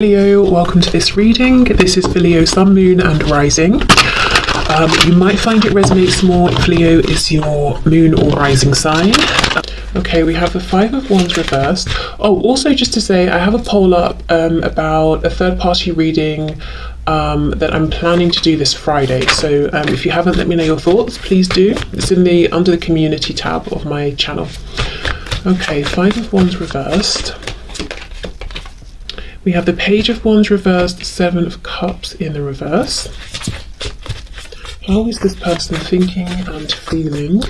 Leo, welcome to this reading. This is for Leo, Sun, Moon and Rising. You might find it resonates more if Leo is your moon or rising sign. Okay, we have the Five of Wands reversed. Oh, also just to say, I have a poll up about a third-party reading that I'm planning to do this Friday. So if you haven't, let me know your thoughts. Please do. It's under the community tab of my channel. Okay, Five of Wands reversed. We have the Page of Wands reversed, Seven of Cups in the reverse. How is this person thinking and feeling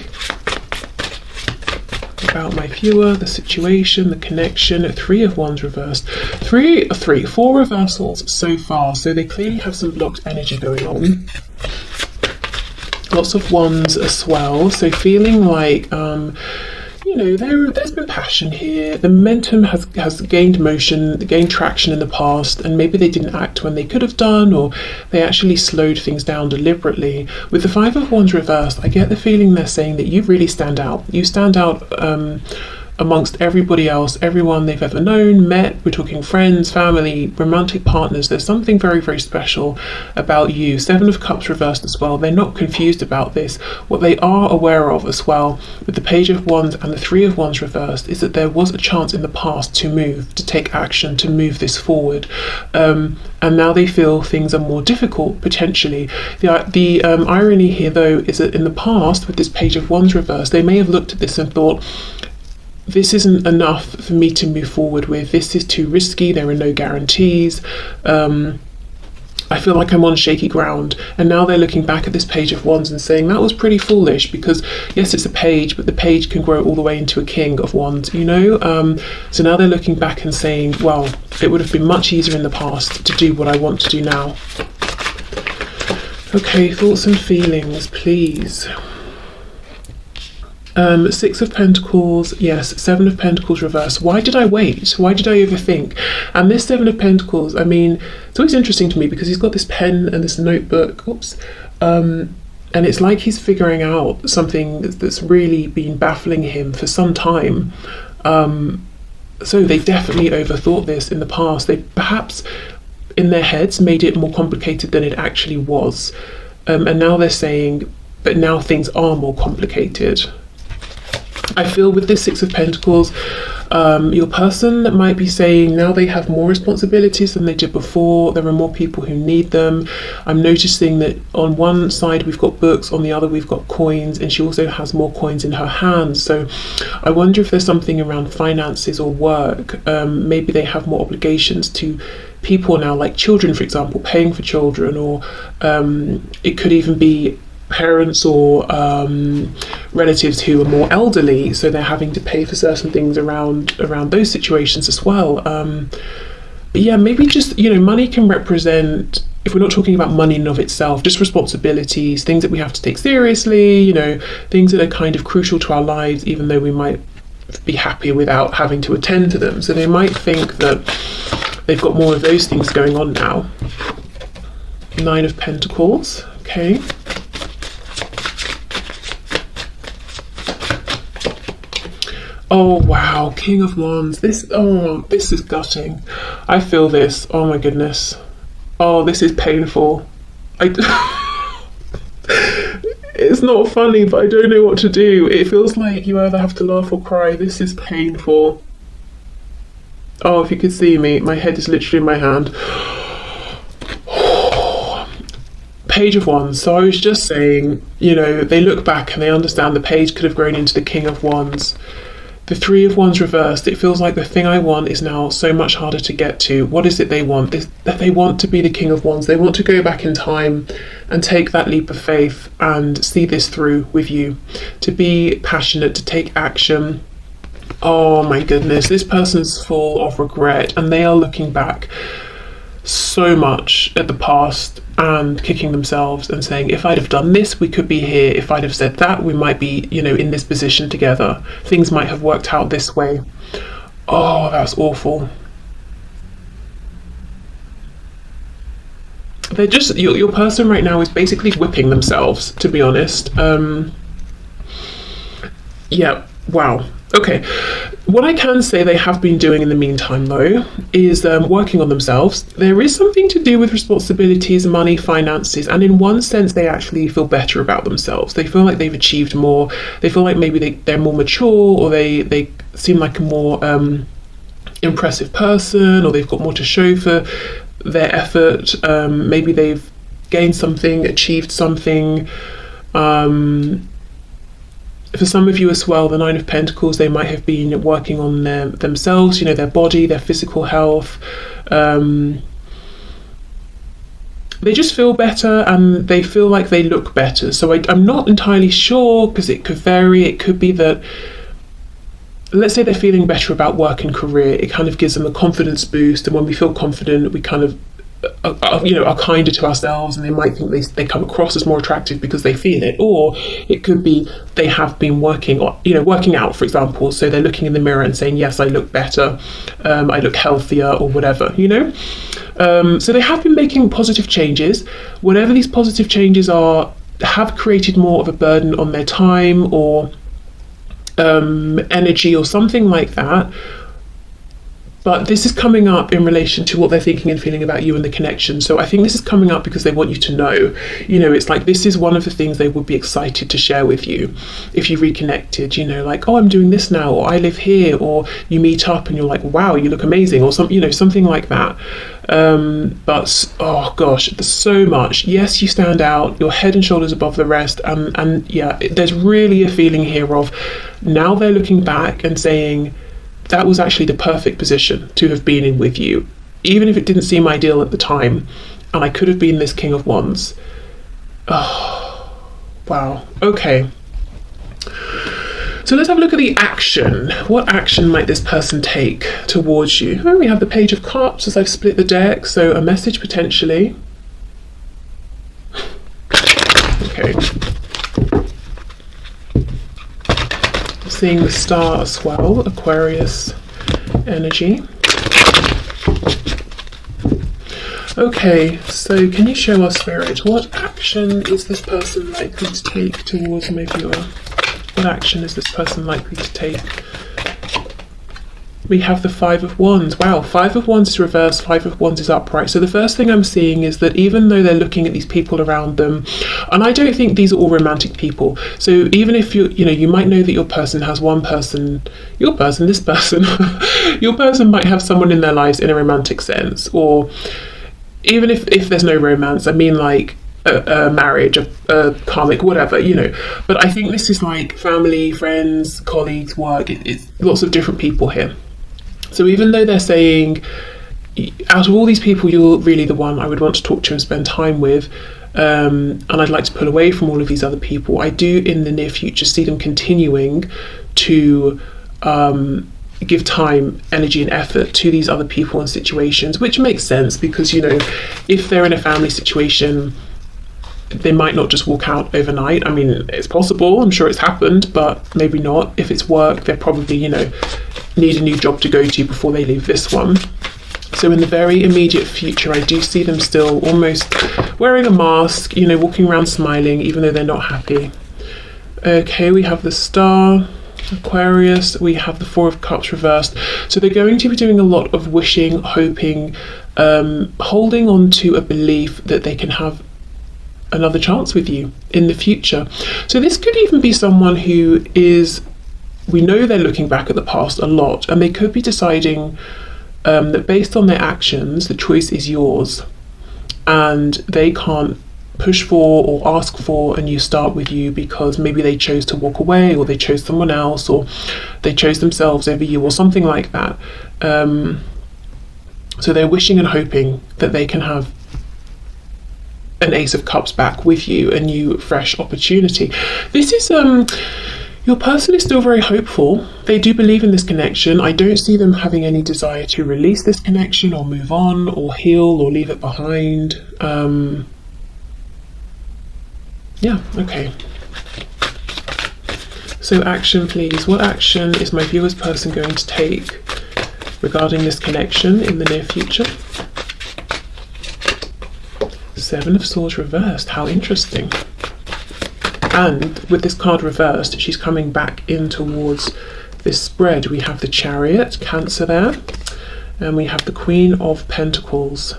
about my viewer, the situation, the connection? Three of Wands reversed. Four reversals so far, so they clearly have some blocked energy going on. Lots of Wands as well, so feeling like there's been passion here. The momentum has gained motion, gained traction in the past, and maybe they didn't act when they could have done, or they actually slowed things down deliberately. With the Five of Wands reversed, I get the feeling they're saying that you really stand out. You stand out amongst everybody else, everyone they've ever known, met. We're talking friends, family, romantic partners. There's something very, very special about you. Seven of Cups reversed as well. They're not confused about this. What they are aware of as well with the Page of Wands and the Three of Wands reversed is that there was a chance in the past to move, to take action, to move this forward. And now they feel things are more difficult, potentially. The irony here, though, is that in the past, with this Page of Wands reversed, they may have looked at this and thought, this isn't enough for me to move forward with. This is too risky. There are no guarantees. I feel like I'm on shaky ground. And now they're looking back at this Page of Wands and saying that was pretty foolish, because yes, it's a page, but the page can grow all the way into a King of Wands, So now they're looking back and saying, well, it would have been much easier in the past to do what I want to do now. Okay, thoughts and feelings, please. Six of Pentacles, yes. Seven of Pentacles reverse. Why did I wait? Why did I overthink? And this Seven of Pentacles, I mean, it's always interesting to me because he's got this pen and this notebook, and it's like he's figuring out something that's really been baffling him for some time. So they definitely overthought this in the past. They perhaps in their heads made it more complicated than it actually was. And now they're saying, but now things are more complicated. I feel with this Six of Pentacles, your person might be saying now they have more responsibilities than they did before. There are more people who need them. I'm noticing that on one side we've got books, on the other we've got coins, and she also has more coins in her hands. So I wonder if there's something around finances or work. Maybe they have more obligations to people now, like children, for example, paying for children, or it could even be parents or relatives who are more elderly, so they're having to pay for certain things around those situations as well. But yeah, maybe just money can represent, if we're not talking about money in and of itself, just responsibilities, things that we have to take seriously, things that are kind of crucial to our lives, even though we might be happier without having to attend to them. So they might think that they've got more of those things going on now. Nine of Pentacles, okay. Oh wow, King of Wands. This is gutting. I feel this. Oh my goodness. Oh, this is painful. It's not funny, but I don't know what to do. It feels like you either have to laugh or cry. This is painful. Oh, if you could see me, my head is literally in my hand. Page of Wands. So I was just saying, they look back and they understand the page could have grown into the King of Wands. The Three of Wands reversed. It feels like the thing I want is now so much harder to get to. What is it they want? That they want to be the King of Wands. They want to go back in time and take that leap of faith and see this through with you. To be passionate, to take action. Oh my goodness, this person's full of regret and they are looking back so much at the past and kicking themselves and saying, if I'd have done this, we could be here. If I'd have said that, we might be, in this position together. Things might have worked out this way. Oh, that's awful. They're just, your person right now is basically whipping themselves, to be honest. Yeah, wow. Okay. What I can say they have been doing in the meantime, though, is working on themselves. There is something to do with responsibilities, money, finances, and in one sense, they actually feel better about themselves. They feel like they've achieved more. They feel like maybe they're more mature, or they seem like a more impressive person, or they've got more to show for their effort. Maybe they've gained something, achieved something. For some of you as well, the Nine of Pentacles, they might have been working on themselves, their body, their physical health. They just feel better, and they feel like they look better. So I'm not entirely sure, because it could vary. It could be that, let's say they're feeling better about work and career. It kind of gives them a confidence boost, and when we feel confident, we kind of are kinder to ourselves, and they might think they come across as more attractive because they feel it. Or it could be they have been working out, for example, so they're looking in the mirror and saying, yes, I look better, I look healthier, or whatever, so they have been making positive changes. Whatever these positive changes are, have created more of a burden on their time or energy or something like that. But this is coming up in relation to what they're thinking and feeling about you and the connection. So I think this is coming up because they want you to know. It's like, this is one of the things they would be excited to share with you if you reconnected. Like, oh, I'm doing this now, or I live here, or you meet up and you're like, wow, you look amazing, or something like that. But oh gosh, there's so much. Yes, you stand out. You're head and shoulders above the rest. And yeah, there's really a feeling here of, now they're looking back and saying, that was actually the perfect position to have been in with you, even if it didn't seem ideal at the time, and I could have been this King of Wands. Oh, wow. Okay. So let's have a look at the action. What action might this person take towards you? Oh, we have the Page of Cups as I've split the deck, so a message potentially. Okay. Seeing the Star as well, Aquarius energy. Okay, so can you show us, Spirit, what action is this person likely to take towards my viewer? What action is this person likely to take? We have the Five of Wands. Wow, Five of Wands is reversed, Five of Wands is upright. So the first thing I'm seeing is that even though they're looking at these people around them, and I don't think these are all romantic people. So even if you might know that your person has your person might have someone in their lives in a romantic sense, or even if there's no romance, I mean like a marriage, a karmic, whatever, But I think this is like family, friends, colleagues, work. It's lots of different people here. So even though they're saying, out of all these people, you're really the one I would want to talk to and spend time with, and I'd like to pull away from all of these other people, I do in the near future see them continuing to give time, energy and effort to these other people and situations, which makes sense because, if they're in a family situation, they might not just walk out overnight. I mean, it's possible, I'm sure it's happened, but maybe not. If it's work, they're probably, need a new job to go to before they leave this one. So in the very immediate future, I do see them still almost wearing a mask, walking around smiling, even though they're not happy. Okay, we have the Star, Aquarius, we have the Four of Cups reversed. So they're going to be doing a lot of wishing, hoping, holding on to a belief that they can have another chance with you in the future. So this could even be someone who is, we know they're looking back at the past a lot, and they could be deciding that based on their actions, the choice is yours, and they can't push for or ask for a new start with you because maybe they chose to walk away, or they chose someone else, or they chose themselves over you, or something like that. So they're wishing and hoping that they can have an Ace of Cups back with you, a new fresh opportunity. This is your person is still very hopeful. They do believe in this connection. I don't see them having any desire to release this connection or move on or heal or leave it behind. Yeah, okay. So action, please. What action is my viewer's person going to take regarding this connection in the near future? Seven of Swords reversed. How interesting. And with this card reversed, she's coming back in towards this spread, we have the Chariot, Cancer there, and we have the Queen of Pentacles.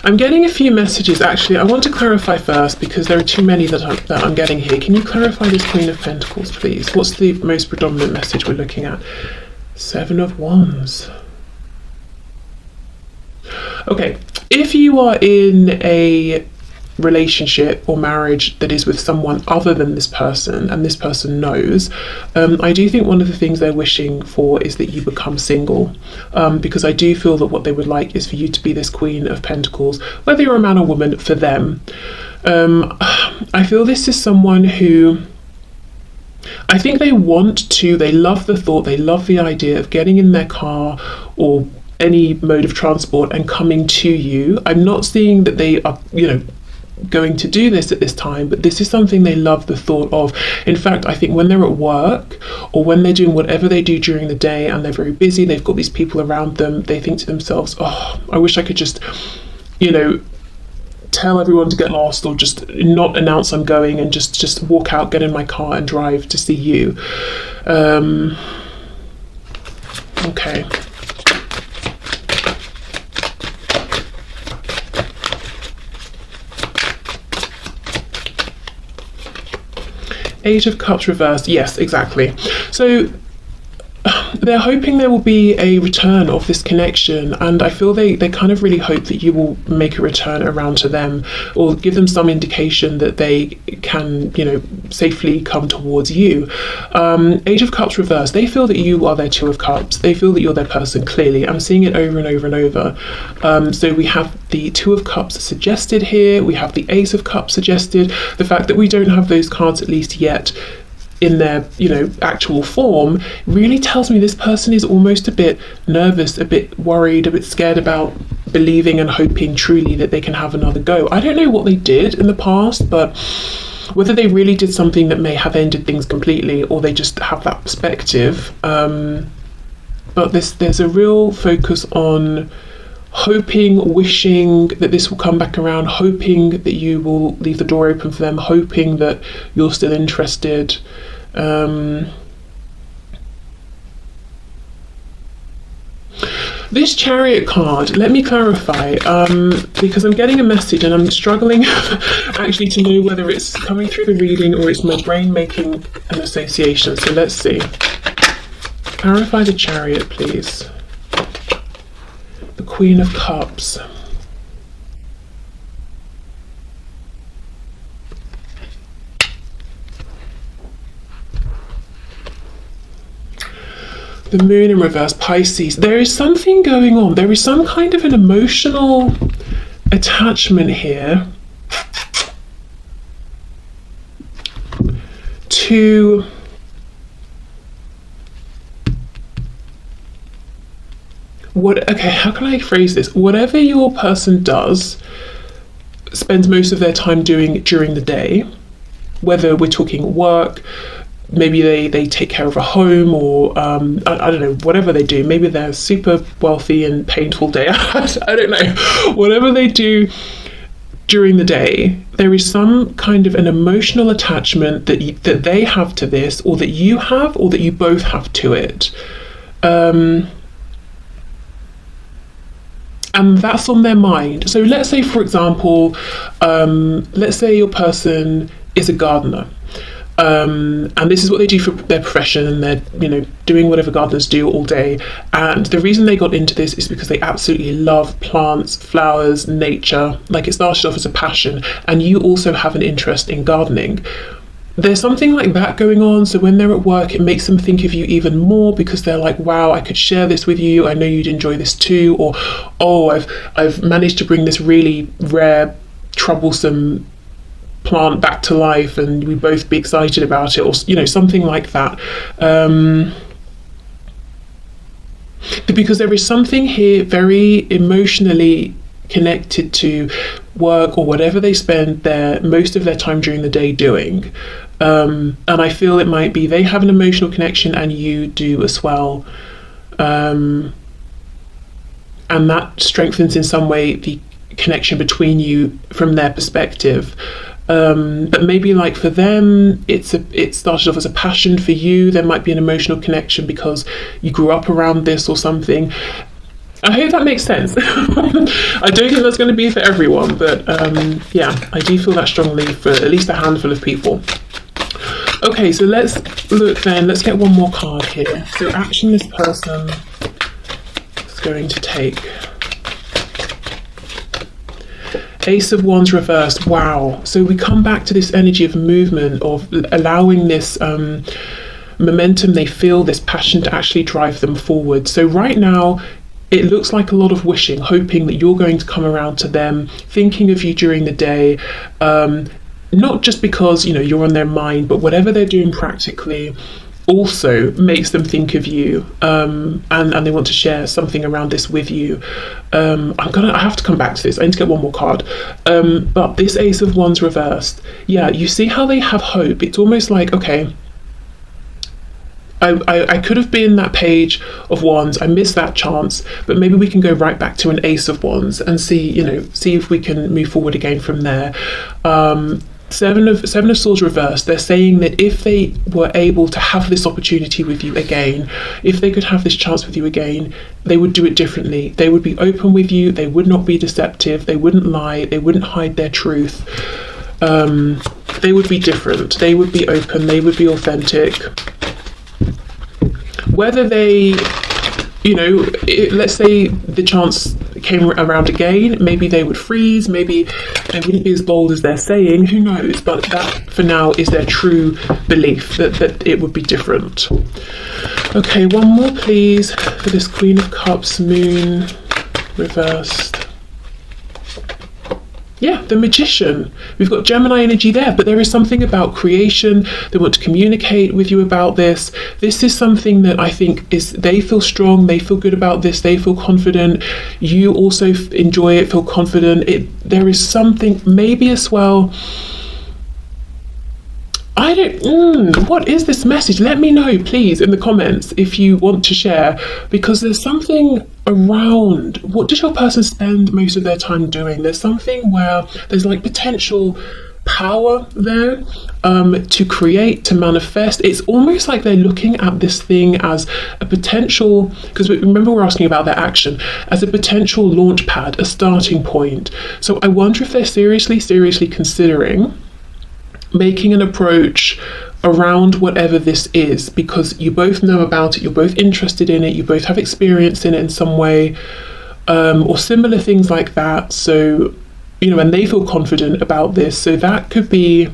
I'm getting a few messages. Actually, I want to clarify first because there are too many that I'm getting here. Can you clarify this Queen of Pentacles, please? What's the most predominant message we're looking at? Seven of Wands. Okay, if you are in a relationship or marriage that is with someone other than this person, and this person knows, I do think one of the things they're wishing for is that you become single, because I do feel that what they would like is for you to be this Queen of Pentacles, whether you're a man or woman, for them. I feel this is someone who, I think they love the thought, they love the idea of getting in their car or any mode of transport and coming to you. I'm not seeing that they are, going to do this at this time, but this is something they love the thought of. In fact, I think when they're at work or when they're doing whatever they do during the day and they're very busy, they've got these people around them, they think to themselves, oh, I wish I could just, tell everyone to get lost, or just not announce I'm going and just walk out, get in my car and drive to see you. Okay. Eight of Cups reversed. Yes, exactly. So they're hoping there will be a return of this connection, and I feel they kind of really hope that you will make a return around to them, or give them some indication that they can, safely come towards you. Eight of Cups reversed. They feel that you are their Two of Cups. They feel that you're their person, clearly. I'm seeing it over and over and over. So we have the Two of Cups suggested here. We have the Ace of Cups suggested. The fact that we don't have those cards, at least yet, in their actual form, really tells me this person is almost a bit nervous, a bit worried, a bit scared about believing and hoping truly that they can have another go. I don't know what they did in the past, but whether they really did something that may have ended things completely, or they just have that perspective, but there's a real focus on hoping, wishing that this will come back around, hoping that you will leave the door open for them, hoping that you're still interested. This Chariot card, let me clarify, because I'm getting a message and I'm struggling actually to know whether it's coming through the reading or it's my brain making an association. So let's see. Clarify the Chariot, please. The Queen of Cups. The Moon in reverse, Pisces. There is something going on. There is some kind of an emotional attachment here to how can I phrase this? Whatever your person does, spends most of their time doing during the day, whether we're talking work, maybe they take care of a home, or I don't know, whatever they do. Maybe they're super wealthy and painful day. I don't know. Whatever they do during the day, there is some kind of an emotional attachment that they have to this, or that you have, or that you both have to it. And that's on their mind. So let's say, for example, let's say your person is a gardener, and this is what they do for their profession, and they're doing whatever gardeners do all day. And the reason they got into this is because they absolutely love plants, flowers, nature. Like, it started off as a passion, and you also have an interest in gardening. There's something like that going on. So when they're at work, it makes them think of you even more, because they're like, wow, I could share this with you, I know you'd enjoy this too. Or, oh, I've managed to bring this really rare, troublesome plant back to life, and we both be excited about it, or something like that. Because there is something here very emotionally connected to work, or whatever they spend most of their time during the day doing. And I feel it might be they have an emotional connection and you do as well. And that strengthens in some way the connection between you from their perspective. But maybe like for them, it started off as a passion. For you, there might be an emotional connection because you grew up around this or something. I hope that makes sense. I don't think that's going to be for everyone, but yeah, I do feel that strongly for at least a handful of people. Okay, so let's look then. Let's get one more card here. So action this person is going to take. Ace of Wands reversed. Wow. So we come back to this energy of movement, of allowing this momentum they feel, this passion to actually drive them forward. So right now, it looks like a lot of wishing, hoping that you're going to come around to them, thinking of you during the day, not just because, you know, you're on their mind, but whatever they're doing practically also makes them think of you, and they want to share something around this with you. I have to come back to this. I need to get one more card. But this Ace of Wands reversed, yeah, you see how they have hope. It's almost like, okay, I could have been that Page of Wands. I missed that chance, but maybe we can go right back to an Ace of Wands and see if we can move forward again from there. Seven of Swords reversed. They're saying that if they were able to have this opportunity with you again, if they could have this chance with you again, they would do it differently. They would be open with you. They would not be deceptive. They wouldn't lie. They wouldn't hide their truth. They would be different. They would be open. They would be authentic. Whether they, let's say the chance came around again, maybe they would freeze, maybe they wouldn't be as bold as they're saying, who knows, but that for now is their true belief, that it would be different. Okay, one more please for this Queen of Cups, Moon reversed. Yeah, the Magician. We've got Gemini energy there, but there is something about creation. They want to communicate with you about this. This is something that I think they feel strong, they feel good about this, they feel confident. You also enjoy it, feel confident. There is something, maybe as well, what is this message? Let me know, please, in the comments if you want to share, because there's something around, what does your person spend most of their time doing? There's something where there's like potential power there to create, to manifest. It's almost like they're looking at this thing as a potential, because remember we're asking about their action, as a potential launch pad, a starting point. So I wonder if they're seriously considering making an approach around whatever this is, because you both know about it, you're both interested in it, you both have experience in it in some way, or similar things like that. So, and they feel confident about this. So that could be,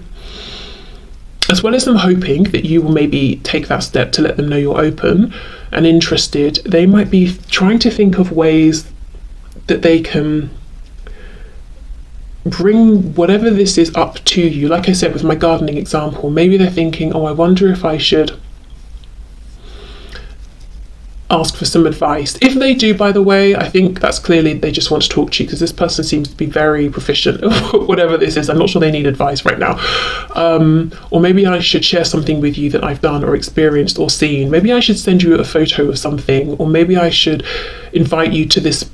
as well as them hoping that you will maybe take that step to let them know you're open and interested, they might be trying to think of ways that they can bring whatever this is up to you. Like I said with my gardening example, maybe they're thinking, I wonder if I should ask for some advice. If they do, by the way, I think that's clearly they just want to talk to you, because this person seems to be very proficient whatever this is. I'm not sure they need advice right now. Or maybe I should share something with you that I've done or experienced or seen. Maybe I should send you a photo of something, or maybe I should invite you to this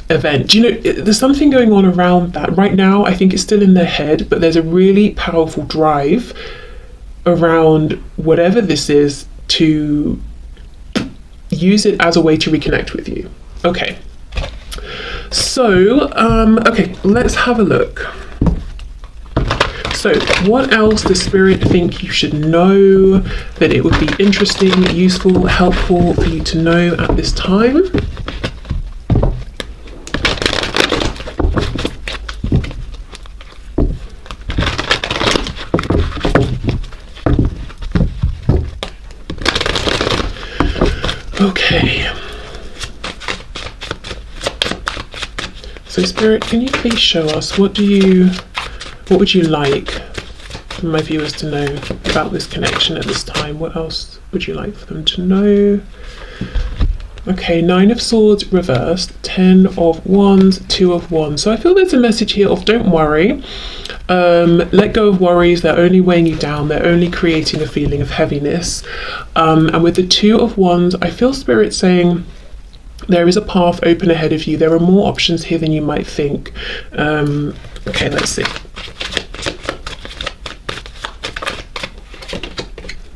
event. There's something going on around that right now. I think it's still in their head, but there's a really powerful drive around whatever this is to use it as a way to reconnect with you. Okay, so okay, let's have a look. So what else does Spirit think you should know, that it would be interesting, useful, helpful for you to know at this time? Okay, so Spirit, can you please show us what would you like for my viewers to know about this connection at this time? What else would you like for them to know? Okay, 9 of Swords reversed, 10 of Wands, 2 of Wands. So I feel there's a message here of don't worry. Let go of worries. They're only weighing you down. They're only creating a feeling of heaviness. And with the 2 of Wands, I feel Spirit saying there is a path open ahead of you. There are more options here than you might think. Okay, let's see.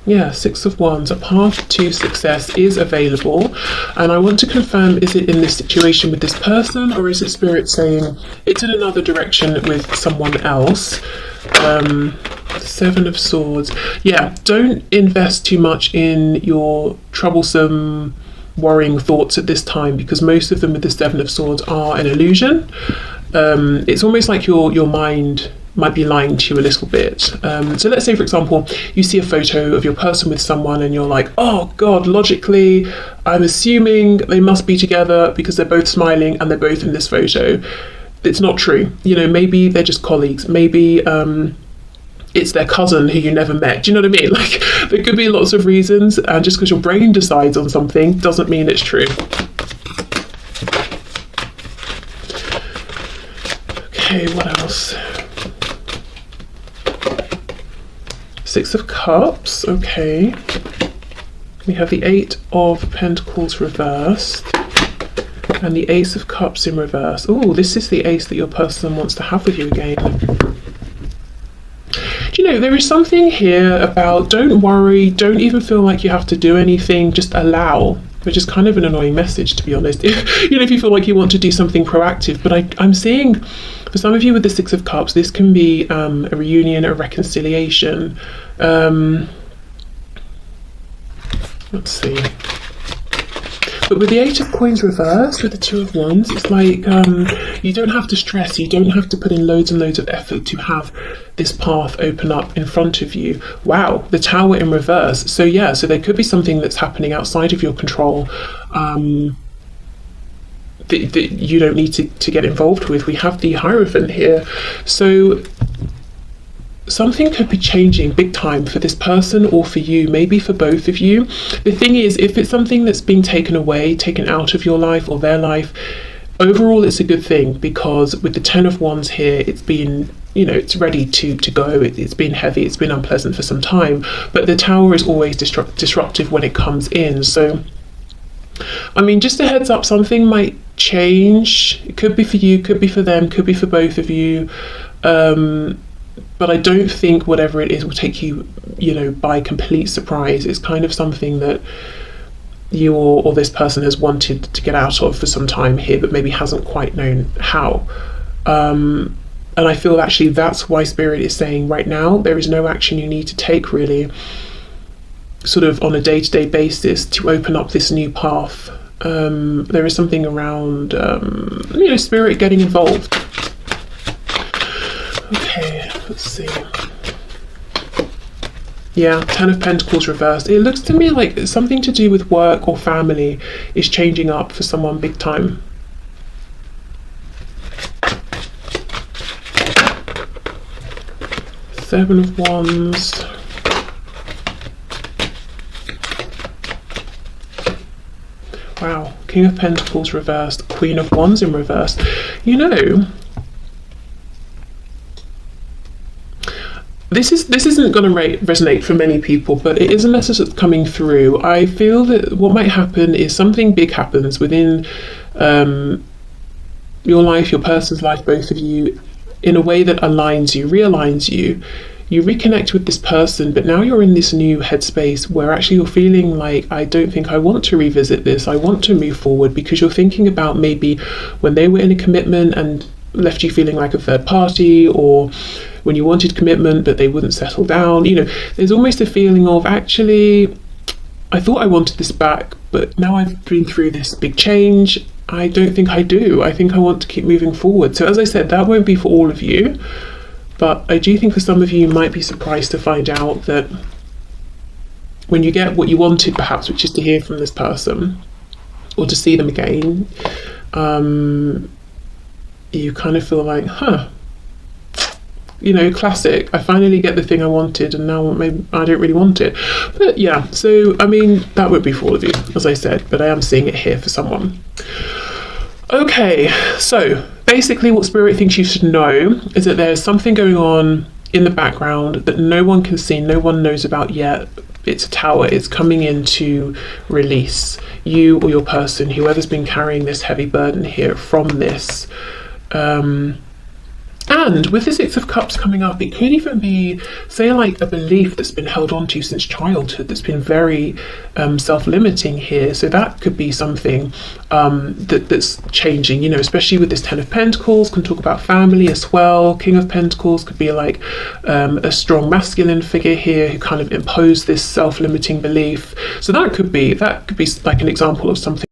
Yeah, 6 of Wands, a path to success is available. And I want to confirm, is it in this situation with this person, or is it Spirit saying it's in another direction with someone else? 7 of Swords. Yeah, don't invest too much in your troublesome, worrying thoughts at this time, because most of them with the 7 of Swords are an illusion. It's almost like your mind might be lying to you a little bit. So let's say, for example, you see a photo of your person with someone and you're like, oh God, logically, I'm assuming they must be together because they're both smiling and they're both in this photo. It's not true. You know, maybe they're just colleagues. Maybe it's their cousin who you never met. Do you know what I mean? Like, there could be lots of reasons, and just because your brain decides on something doesn't mean it's true. Okay, what else? 6 of Cups, okay. We have the 8 of Pentacles reversed and the Ace of Cups in reverse. Oh, this is the ace that your person wants to have with you again. Do you know, there is something here about don't worry, don't even feel like you have to do anything, just allow, which is kind of an annoying message, to be honest. If you feel like you want to do something proactive, but I'm seeing for some of you with the 6 of Cups, this can be a reunion, a reconciliation. Let's see. But with the 8 of Coins reversed, with the 2 of Wands, it's like you don't have to stress, you don't have to put in loads and loads of effort to have this path open up in front of you. Wow, the Tower in reverse. So yeah, so there could be something that's happening outside of your control that you don't need to get involved with. We have the Hierophant here. So something could be changing big time for this person or for you, maybe for both of you. The thing is, if it's something that's being taken away, taken out of your life or their life, overall it's a good thing, because with the 10 of Wands here, it's been, you know, it's ready to go. It's been heavy, it's been unpleasant for some time, but the Tower is always disruptive when it comes in. So I mean, just a heads up, something might change. It could be for you, could be for them, could be for both of you. But I don't think whatever it is will take you, you know, by complete surprise. It's kind of something that you or this person has wanted to get out of for some time here, but maybe hasn't quite known how. And I feel actually that's why Spirit is saying right now there is no action you need to take, really, sort of on a day-to-day basis, to open up this new path. There is something around, you know, Spirit getting involved. Okay, let's see. Yeah, 10 of Pentacles reversed. It looks to me like something to do with work or family is changing up for someone big time. Seven of Wands. Wow, King of Pentacles reversed, Queen of Wands in reverse. You know, this isn't going to resonate for many people, but it is a message that's coming through. I feel that what might happen is something big happens within your life, your person's life, both of you, in a way that aligns you, realigns you. You reconnect with this person, but now you're in this new headspace where actually you're feeling like, I don't think I want to revisit this. I want to move forward, because you're thinking about maybe when they were in a commitment and left you feeling like a third party, or when you wanted commitment but they wouldn't settle down. You know, there's almost a feeling of, actually, I thought I wanted this back, but now I've been through this big change, I don't think I do. I think I want to keep moving forward. So as I said, that won't be for all of you, but I do think for some of you, you might be surprised to find out that when you get what you wanted, perhaps, which is to hear from this person or to see them again, you kind of feel like, you know, classic. I finally get the thing I wanted, and now maybe I don't really want it. But yeah, so I mean, that would be for all of you, as I said, but I am seeing it here for someone. Okay, so basically what Spirit thinks you should know is that there's something going on in the background that no one can see, no one knows about yet. It's a tower. It's coming in to release you or your person, whoever's been carrying this heavy burden here from this. And with the Six of Cups coming up, it could even be, say, like a belief that's been held on to since childhood that's been very self-limiting here. So that could be something that's changing, you know, especially with this Ten of Pentacles, can talk about family as well. King of Pentacles could be like a strong masculine figure here who kind of imposed this self-limiting belief. So that could be like an example of something